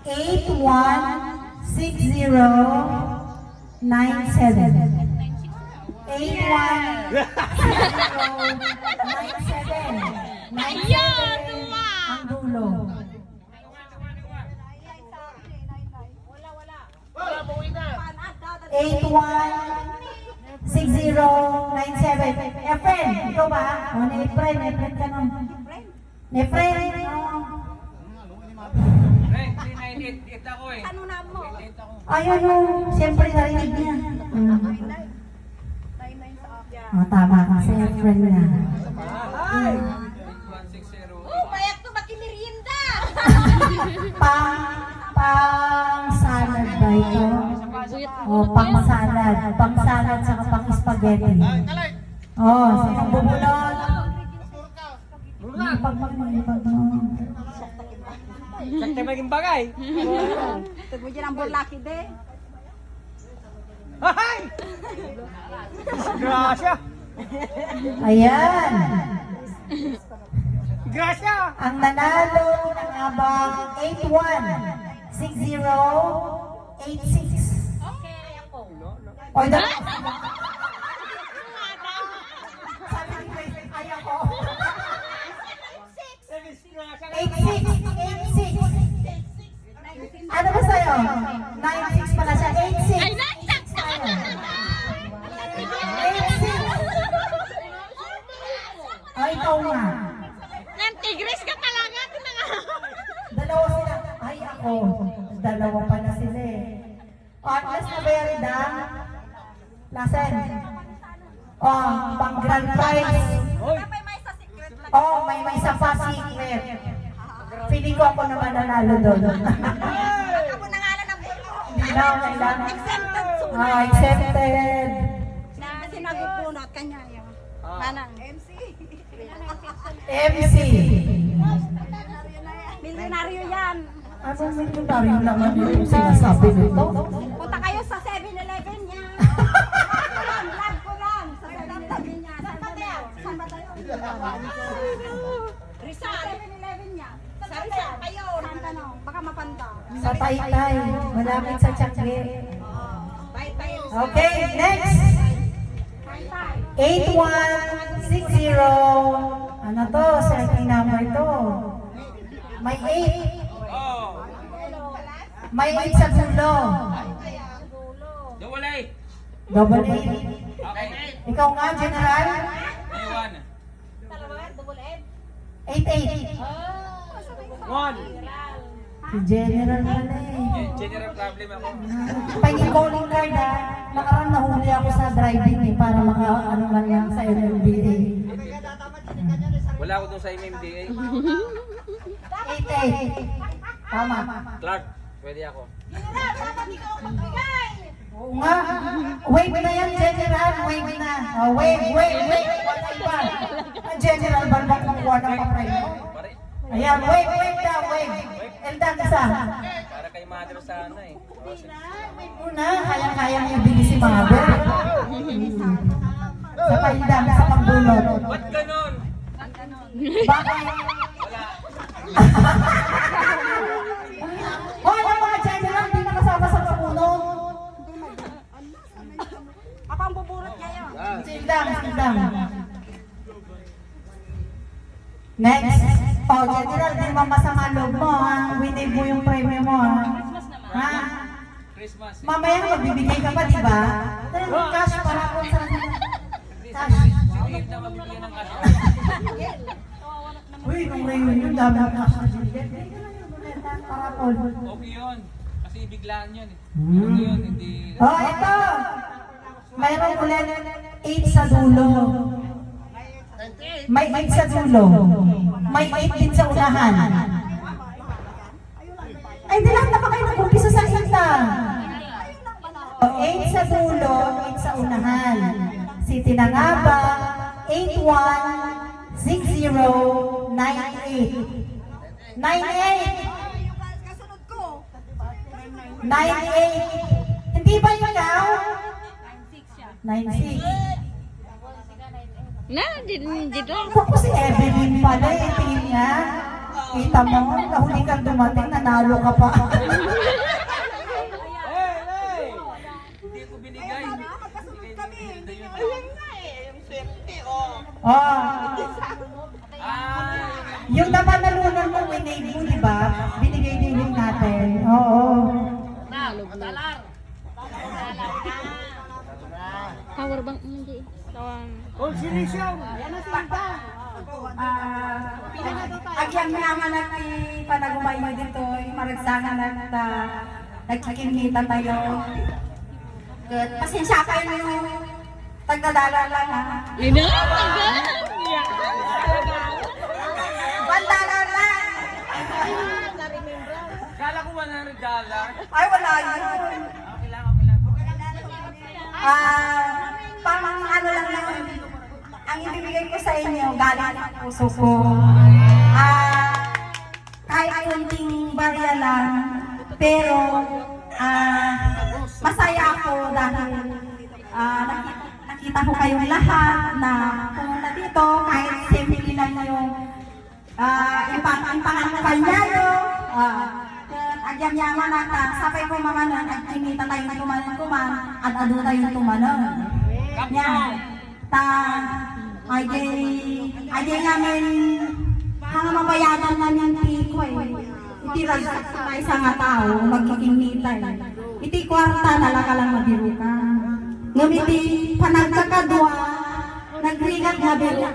816097. 816097. 97 ang dulo. Eight one 6097. Efren, ikaw ba? O, Efren ka nun. Efren. Ako eh. Ano na mo? Ayun yung, siyempre narinig niya. O, tama ka sa Efren na. 8160. Oh, mayak to makimerienda. Pang salad ba ito? O, pang salad. Pang salad saka pang spaghetti. O, sinong bubulot? Pag Sakta maging bagay. Tag mo dyan ang burlaki de. Hay! Grasya! Ayan. Grasya! Ang nanalo ng abang 816086. Okay, ako. O, sabi ni Grace, ayaw ko. 86. Ano ba sa'yo? 96 pala siya. 86. Ay, nasa! 86. Ay, ikaw nga. Nantigris ka talaga. Dalawa sila. Ay, ako. Dalawa pala sila eh. O, atlas na ba yan, Rida? Lasen. O, pang grand prize. Kapay may sa secret lang. O, may isa pa secret. Feeling ko ako naman nanalo doon. Ako nangalan ng bulo. Hindi na, kailangan. Exempted suna. Accepted. Na sinagupunot kanya yun. Mana? MC. MC. Milyonaryo yan. Anong milyonaryo naman yung sinasabi nito? Punta kayo sa 7-Eleven niya. Vlog ko lang. Sa 7-Eleven niya. Saan ba tayo? Saan ba tayo? Rizal. 7-Eleven niya. Sa Rizal. Kayo. Saan ka no? Baka mapanda. Sa Taytay. Malapit sa Chakli. Bye-bye. Okay, next. Bye-bye. 8160. Ano to? Certain number to. May 8. Oh. May 8 sa dulo. Dawalay. Double 8. Okay. Ikaw nga, General. Iwan. 88. One. Si General pala eh. General problem ako. Paging calling card ha. Nakarang nahuli ako sa driving eh para maka ano man lang sa MMDA. Wala ako dun sa MMDA. 88. Tama. Clark, pwede ako. Oo nga. Wave na yan, General. Wave na. Oh, wave. Wala iba. Ang General ba naman kumukuha ng papreno? Pare, Ayan, wave daw, wave. Eldan isa. para kay mother sana eh. Una, kayang-kayang ibili si Mother. Sa paindang, sa pagdulot. Ba't ganon? Bakit? Wala. Hoy, ang mga General, hindi nakasama sa puno. Ako ang buburot ngayon. Sindang. Next. Oh, General, di mo masama loob mo, ha? Winib mo yung premium mo, ha? Ha? Christmas. Mamaya magbibigay ka pa, di ba? Cash para po sa... Cash. Hindi na mabibigyan ng cash. Uy, nung reunion, dami ang cash na bigyan. Para po. Okay yun. Kasi biglaan yun eh. Hmm. Ano yun, hindi... Oh, ito! Mayroon ulit 8 sa dulo. May 8 sa dulo. May 8 din sa unahan. Ay, di lahat na pa kayo nag-umpisa sa 8 8 sa dulo, 8 sa unahan. Si Tinangaba, 816098. 98. Kasunod ko. 98. Hindi ba ikaw? 96. Na, dito. Ako si Evelyn pala eh, tingin niya. Kita mo, nahuli kang dumating, nanalo ka pa. Oh, Ah, yung naman nalunan mo, winave mo, di ba? Binigay din natin. Oo. Power bank mo hindi. Tawang. Agyang naman natin panagumay mo dito, maragsangan at nagkikimita tayo. Pasensya kayo yung tagdadala lang ha. Ina, tagal. Bandala lang! kala ko $100. Ay, wala yun. Okay lang, okay lang. Pang ano lang yun, ang ibibigay ko sa inyo, galing sa puso ko. Kahit kunting barya lang, pero masaya ako dahil nakita ko kayong lahat na pumunta dito, kahit simple lang yung ipangan niya yung agyam yaman nata, sapay ko mga nun, at kinita tayong tumanan-tuman, at ado tayong tumanan. Yan. Ay namin, hanga mabayadan namin tiko eh. Iti ragsak sa isang nga tao, magkikingita eh. Iti kwarta, nalaka lang mabiru ka. Ngamiti, panagkakadwa, nagrigat nga biru ka.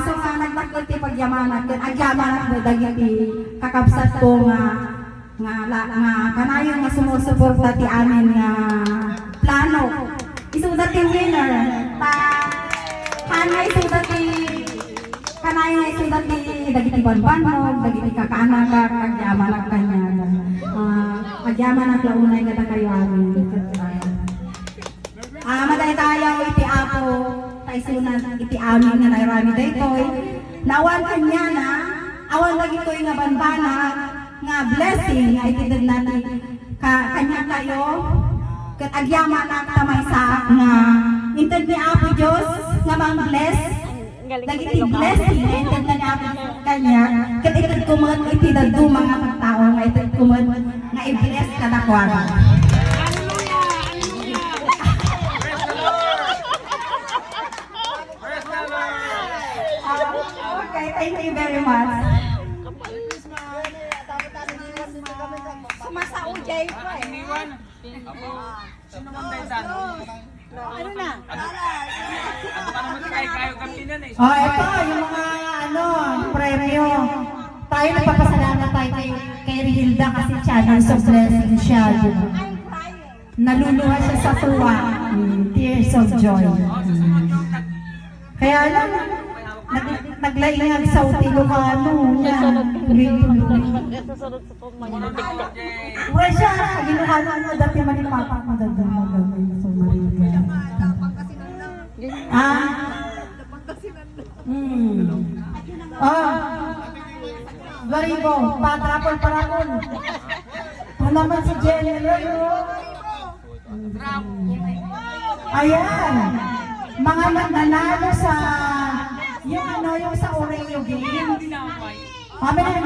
Isang nga nagtakot ti pagyamanat, agyamanat na dagiti kakabsat ko nga kanayon nga sumusuporta ti amin nga plano. Isudat ti winner, kanayon isudat ti dagiti banbanog, dagiti kakaanak, agyamanat kanya. Agyamanat launay kada kayo amin. Maday tayo iti apo, tayo sunan iti amin nga nairami daytoy. Nawan kanya na, awan lagi ko'y nga banbana, nga blessing, nga itidad natin kanya tayo, kat agyaman ang tamay sa nga, intend ni Apo Diyos, nga mang bless, dagiti blessing, nga intend na ni Apo kanya, kat itid kumad, itidad do mga tao, nga itid kumad, nga i-bless ka na kwara. Okay, thank you very much. Sumasao jay ko eh. Iniwan. Ako. Sino man tayo sa ano? Ano na? Ano ka naman kayo kampinan eh. Oh, ito, yung mga premyo. Tayo nagpapasalamat tayo kay Rilda kasi channel of blessing siya. Di ba? I'm crying. Naluluha siya sa tuwa. Tears of joy. Kaya lang, naglaingag sa Ilocano. Susunod sa pagmamahan. Wala siya, Ilocano mo, dati manipapak mo dati magagawin sa Maria. Garibo, patrapol. Ito naman si General. Ayan, mga nanalo sa yung sa Oreo game. Kami na.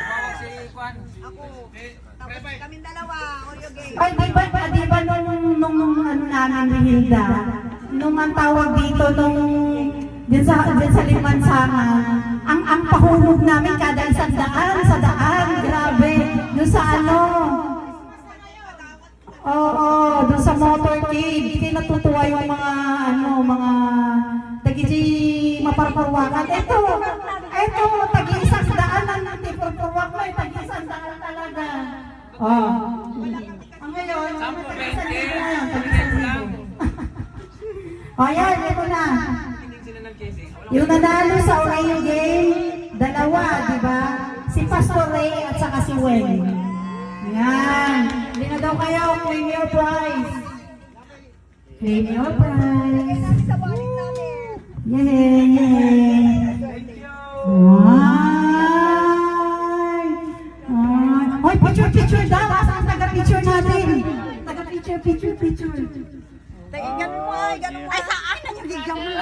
Tawag si Juan. Kaming dalawa, Oreo game. Ay, di ba nung ano namin ni Hilda, nung ang tawag dito, nung din sa Limansangan, ang pahulog namin kada isang daan, sa daan, grabe, doon sa ano, oo, doon sa motorcade, hindi natutuwa yung mga, mga tagiji maparparwakan. Ito, tag-iisang daan ang natipurpurwak mo, tag-iisang daan talaga. Ang ngayon, tag-iisang libo na yun, tag-iisang libo. Ayan, ito na. Hindi sila ng casing. Yung nanalo sa Oreo game, dalawa, di ba? Si Pastor Ray at saka si Wen. Ayan. Hindi na daw kayo, claim your prize. Claim your prize. Sa wallet namin. Yay! Thank you. Ay! Hoy, picture daw. Asan ang taga-picture natin? Taga-picture. Ganun mo ay, ganun mo. Ay, saan na yung bigyan mo?